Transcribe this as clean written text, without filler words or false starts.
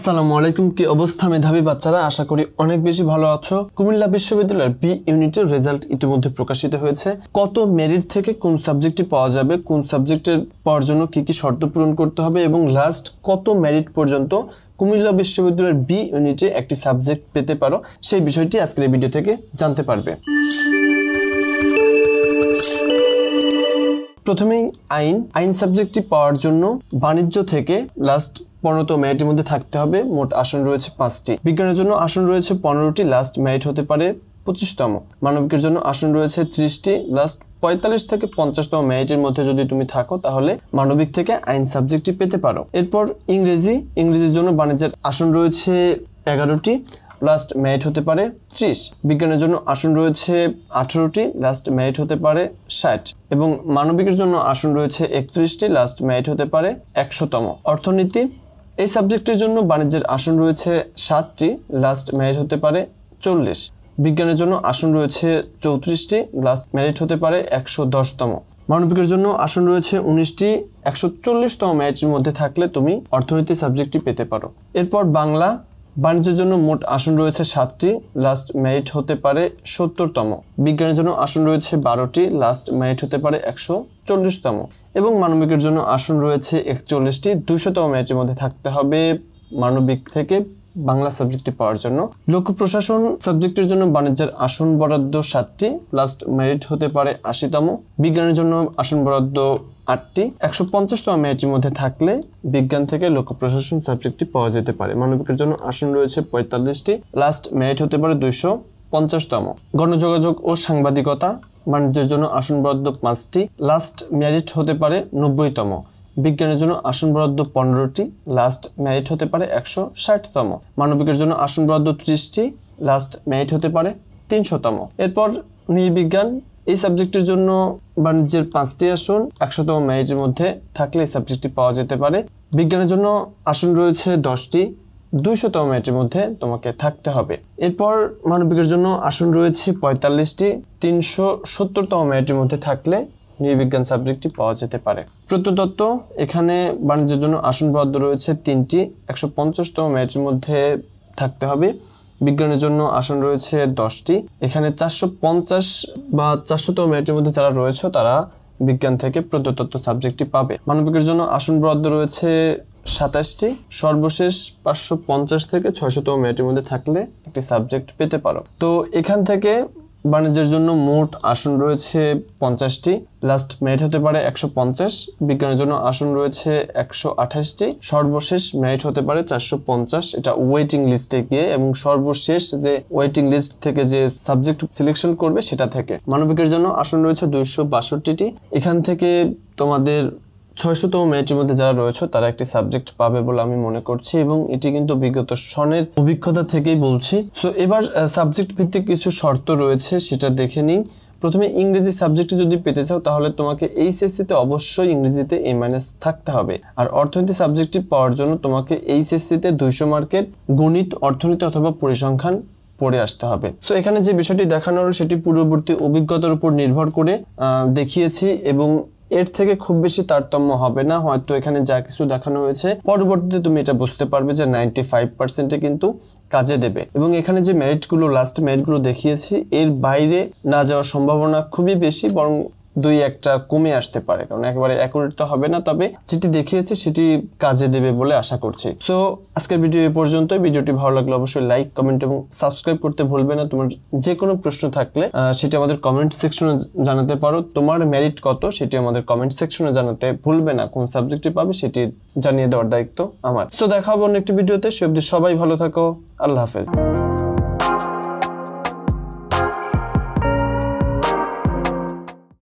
আসসালামু আলাইকুম। কি অবস্থা মেধাবী বাচ্চারা? আশা করি অনেক বেশি ভালো আছো। কুমিল্লা বিশ্ববিদ্যালয়ের বি ইউনিটের রেজাল্ট ইতিমধ্যে প্রকাশিত হয়েছে। কত মেরিট থেকে কোন সাবজেক্টটি পাওয়া যাবে, কোন সাবজেক্টের পাওয়ার জন্য কি কি শর্ত পূরণ করতে হবে এবং লাস্ট কত মেরিট পর্যন্ত কুমিল্লা বিশ্ববিদ্যালয়ের বি ইউনিটে একটি সাবজেক্ট পেতে পারো, সেই বিষয়টি আজকের এই ভিডিও থেকে জানতে পারবে। প্রথমেই আইন সাবজেক্টটি পাওয়ার জন্য বাণিজ্য থেকে লাস্ট 15তম মেরিটের মধ্যে থাকতে হবে। মোট আসন রয়েছে 5টি। বিজ্ঞানের জন্য আসন রয়েছে 15টি, লাস্ট মেরিট হতে পারে 25তম। মানবিকের জন্য আসন রয়েছে 30টি, লাস্ট 45 থেকে 50তম মেরিটের মধ্যে যদি তুমি থাকো তাহলে মানবিক থেকে আইন সাবজেক্টটি পেতে পারো। এরপর ইংরেজির জন্য বাণিজ্যের আসন রয়েছে 11টি, লাস্ট মেরিট হতে পারে 30। বিজ্ঞানের জন্য আসন রয়েছে 18টি, লাস্ট মেরিট হতে পারে 60 এবং মানবিকের জন্য আসন রয়েছে 31টি, লাস্ট মেরিট হতে পারে 100তম। অর্থনীতি এই সাবজেক্টের জন্য বাণিজ্যের আসন রয়েছে 7টি, লাস্ট মেরিট হতে পারে 40। বিজ্ঞানের জন্য আসন রয়েছে 34টি, লাস্ট মেরিট হতে পারে 110তম। মানবিকের জন্য আসন রয়েছে 19টি, 140তম মেরিটের মধ্যে থাকলে তুমি অর্থনীতি সাবজেক্টটি পেতে পারো। এরপর বাণিজ্যের জন্য মোট আসন রয়েছে 7টি, লাস্ট মেরিট হতে পারে 70তম। বিজ্ঞানের জন্য আসন রয়েছে 12টি, লাস্ট মেরিট হতে পারে 140তম এবং মানবিকের জন্য আসন রয়েছে 41টি। 200তম মেরিটের মধ্যে থাকতে হবে মানবিক থেকে বাংলা সাবজেক্টটি পাওয়ার জন্য। লোক প্রশাসন সাবজেক্টের জন্য বাণিজ্যের আসন বরাদ্দ 7টি, লাস্ট মেরিট হতে পারে 80তম। বিজ্ঞানের জন্য আসন বরাদ্দ 8টি, 150তম মেরিটের মধ্যে থাকলে বিজ্ঞান থেকে লোক প্রশাসন সাবজেক্টটি পাওয়া যেতে পারে। মানবিকের জন্য আসন রয়েছে 45টি, লাস্ট মেরিট হতে পারে 250তম। গণযোগাযোগ ও সাংবাদিকতা বাণিজ্যের জন্য আসন বরাদ্দ 5টি, লাস্ট মেরিট হতে পারে 90তম। বিজ্ঞানের জন্য আসন বরাদ্দ 15টি, লাস্ট মেরিট হতে পারে 160তম। মানবিকের জন্য আসন বরাদ্দ 30টি, লাস্ট মেরিট হতে পারে 300তম। এরপর নৃবিজ্ঞান এই সাবজেক্টের জন্য বাণিজ্যের 5টি আসন, 100তম মেরিটের মধ্যে থাকলে এই সাবজেক্টটি পাওয়া যেতে পারে। বিজ্ঞানের জন্য আসন রয়েছে 10টি, 200তম মেরিটের মধ্যে তোমাকে থাকতে হবে। এরপর মানবিকের জন্য আসন রয়েছে 45টি, 370তম মেরিটের মধ্যে থাকলে নৃবিজ্ঞান সাবজেক্টটি পাওয়া যেতে পারে। প্রত্নতত্ত্ব এখানে বাণিজ্যের জন্য আসন বরাদ্দ রয়েছে 3টি, 150তম মেরিটের মধ্যে থাকতে হবে। বিজ্ঞানের জন্য আসন রয়েছে 10টি, এখানে 450 বা 400তম মেরিটের মধ্যে যারা রয়েছে তারা বিজ্ঞান থেকে প্রত্নতত্ত্ব সাবজেক্টটি পাবে। মানবিকের জন্য আসন বরাদ্দ রয়েছে 27টি, সর্বশেষ 550 থেকে 600তম মেরিটের মধ্যে থাকলে একটি সাবজেক্ট পেতে পারো। তো এখান থেকে বাণিজ্যের জন্য মোট আসন রয়েছে 50টি, লাস্ট মেরিট হতে পারে 150। বিজ্ঞানের জন্য আসন রয়েছে 128টি, সর্বশেষ মেরিট হতে পারে 450। এটা ওয়েটিং লিস্টে গিয়ে এবং সর্বশেষ যে ওয়েটিং লিস্ট থেকে যে সাবজেক্ট সিলেকশন করবে সেটা থেকে। মানবিকের জন্য আসন রয়েছে 262টি, এখান থেকে তোমাদের 600তম মেরিটের মধ্যে যারা রয়েছে তারা একটি সাবজেক্ট পাবে বলে আমি মনে করছি এবং এটি কিন্তু বিগত সনের অভিজ্ঞতা থেকেই বলছি। সো এবার সাবজেক্ট ভিত্তিক কিছু শর্ত রয়েছে, সেটা দেখে নিই। প্রথমে ইংরেজি সাবজেক্টে যদি পেতে চাও তাহলে তোমাকে এইচএসসিতে অবশ্যই ইংরেজিতে A- থাকতে হবে। আর অর্থনীতি সাবজেক্টটি পাওয়ার জন্য তোমাকে এইচএসসিতে 200 মার্কের গণিত, অর্থনীতি অথবা পরিসংখ্যান পড়ে আসতে হবে। সো এখানে যে বিষয়টি দেখানো হলো সেটি পূর্ববর্তী অভিজ্ঞতার উপর নির্ভর করে দেখিয়েছি এবং এর থেকে খুব বেশি তারতম্য হবে না। হয়তো এখানে যা কিছু দেখানো হয়েছে পরবর্তীতে তুমি এটা বুঝতে পারবে যে 95%-এ কিন্তু কাজে দেবে এবং এখানে যে মেরিটগুলো লাস্ট মেরিটগুলো দেখিয়েছি এর বাইরে না যাওয়ার সম্ভাবনা খুবই বেশি, বরং 2-1টা কমে আসতে পারে, কারণ একেবারে অ্যাকুরেট তো হবে না, তবে যেটি দেখিয়েছি সেটি কাজে দেবে বলে আশা করছি। সো আজকের ভিডিও এই পর্যন্ত। ভিডিওটি ভালো লাগলে অবশ্যই লাইক, কমেন্ট এবং সাবস্ক্রাইব করতে ভুলবে না। তোমার যে কোনো প্রশ্ন থাকলে সেটি আমাদের কমেন্ট সেকশনে জানাতে পারো। তোমার মেরিট কত সেটি আমাদের কমেন্ট সেকশনে জানাতে ভুলবে না। কোন সাবজেক্টে পাবে সেটি জানিয়ে দেওয়ার দায়িত্ব আমার। সো দেখা হবে অন্য একটি ভিডিওতে। সে অবধি সবাই ভালো থাকো। আল্লাহ হাফেজ।